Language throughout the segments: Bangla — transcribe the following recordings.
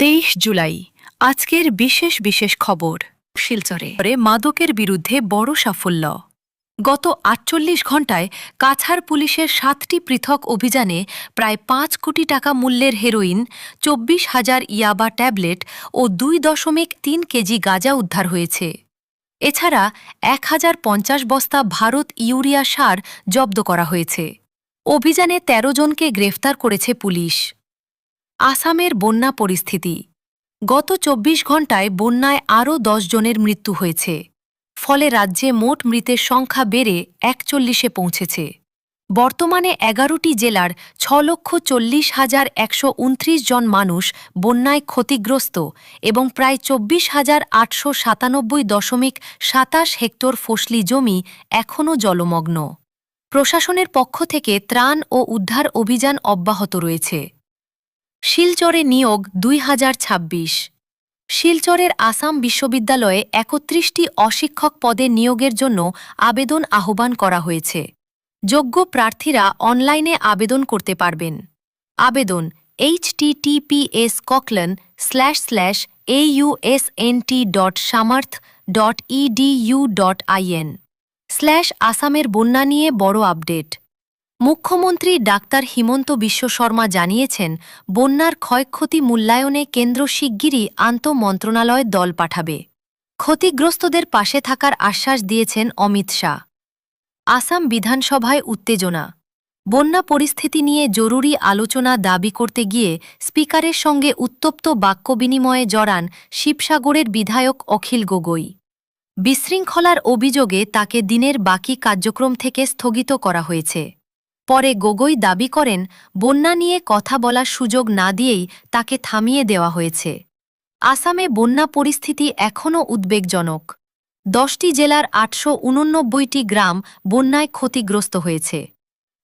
23 জুলাই আজকের বিশেষ বিশেষ খবর। শিলচরে মাদকের বিরুদ্ধে বড় সাফল্য। গত ৪৮ ঘণ্টায় কাছাড় পুলিশের ৭টি পৃথক অভিযানে প্রায় ৫ কোটি টাকা মূল্যের হেরোইন, ২৪,০০০ ইয়াবা ট্যাবলেট ও ২.৩ কেজি গাঁজা উদ্ধার হয়েছে। এছাড়া ১,০৫০ বস্তা ভারত ইউরিয়া সার জব্দ করা হয়েছে। অভিযানে ১৩ জনকে গ্রেফতার করেছে পুলিশ। আসামের বন্যা পরিস্থিতি। গত ২৪ ঘণ্টায় বন্যায় আরও ১০ জনের মৃত্যু হয়েছে। ফলে রাজ্যে মোট মৃতের সংখ্যা বেড়ে ৪১-এ পৌঁছেছে। বর্তমানে ১১টি জেলার ৬,৪০,১২৯ জন মানুষ বন্যায় ক্ষতিগ্রস্ত এবং প্রায় ২৪,৮৯৭.২৭ হেক্টর ফসলি জমি এখনও জলমগ্ন। প্রশাসনের পক্ষ থেকে ত্রাণ ও উদ্ধার অভিযান অব্যাহত রয়েছে। শিলচরে নিয়োগ ২০২৬। শিলচরের আসাম বিশ্ববিদ্যালয়ে ৩১টি অশিক্ষক পদে নিয়োগের জন্য আবেদন আহ্বান করা হয়েছে। যোগ্য প্রার্থীরা অনলাইনে আবেদন করতে পারবেন। আবেদন https://ausnt.samarth.edu.in। আসামের বন্যা নিয়ে বড় আপডেট। মুখ্যমন্ত্রী ডাক্তার হিমন্ত বিশ্ব শর্মা জানিয়েছেন, বন্যার ক্ষয়ক্ষতি মূল্যায়নে কেন্দ্র শিগগিরই আন্তঃমন্ত্রণালয় দল পাঠাবে। ক্ষতিগ্রস্তদের পাশে থাকার আশ্বাস দিয়েছেন অমিত শাহ। আসাম বিধানসভায় উত্তেজনা। বন্যা পরিস্থিতি নিয়ে জরুরি আলোচনা দাবি করতে গিয়ে স্পিকারের সঙ্গে উত্তপ্ত বাক্যবিনিময়ে জড়ান শিবসাগরের বিধায়ক অখিল গগৈ। বিশৃঙ্খলার অভিযোগে তাকে দিনের বাকি কার্যক্রম থেকে স্থগিত করা হয়েছে। পরে গগৈ দাবি করেন, বন্যা নিয়ে কথা বলার সুযোগ না দিয়েই তাকে থামিয়ে দেওয়া হয়েছে। আসামে বন্যা পরিস্থিতি এখনও উদ্বেগজনক। 10টি জেলার ৮৮৯টি গ্রাম বন্যায় ক্ষতিগ্রস্ত হয়েছে।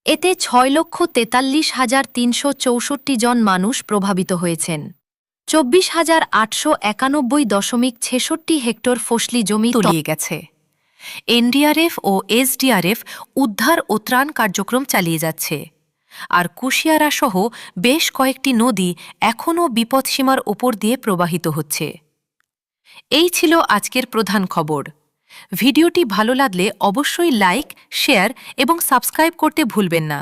এতে ৬,৪৩,৩৬৪ জন মানুষ প্রভাবিত হয়েছেন। ২৪,৮৯১.৬৬ হেক্টর ফসলি জমি তলিয়ে গেছে। এনডিআরএফ ও এসডিআরএফ উদ্ধার ও ত্রাণ কার্যক্রম চালিয়ে যাচ্ছে। আর কুশিয়ারা সহ বেশ কয়েকটি নদী এখনও বিপদসীমার ওপর দিয়ে প্রবাহিত হচ্ছে। এই ছিল আজকের প্রধান খবর। ভিডিওটি ভালো লাগলে অবশ্যই লাইক, শেয়ার এবং সাবস্ক্রাইব করতে ভুলবেন না।